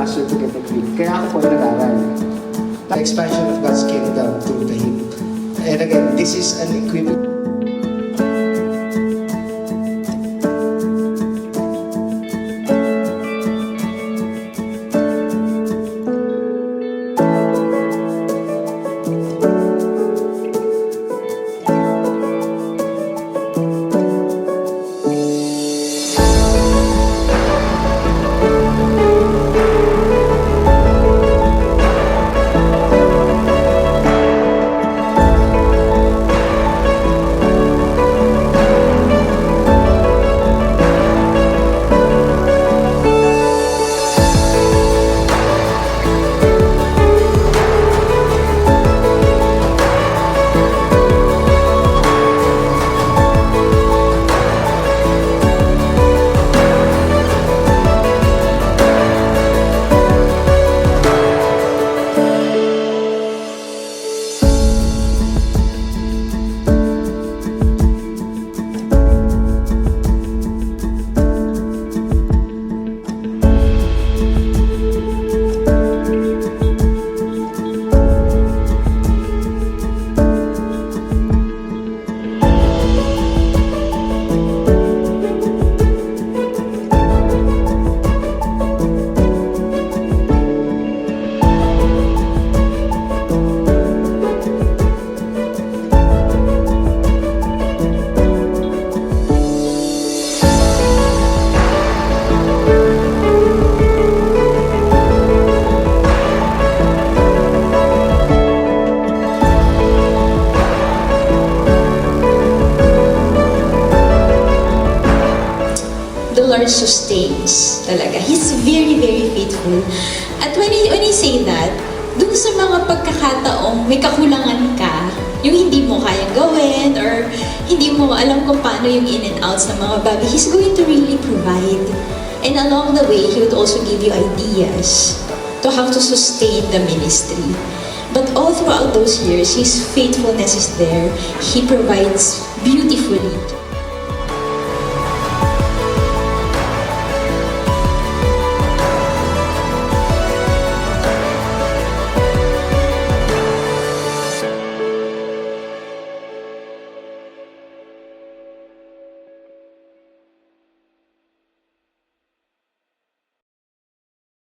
pastor to get equipped. Kaya ako po nag-aral. The expansion of God's kingdom through the hymn. And again, this is an equivalent. The Lord sustains talaga. He's very, very faithful. At when I say that, dun sa mga pagkakataong may kakulangan ka, yung hindi mo kayang gawin, or hindi mo alam kung paano yung in and outs ng mga bagay, He's going to really provide. And along the way, He would also give you ideas to how to sustain the ministry. But all throughout those years, His faithfulness is there. He provides beautifully.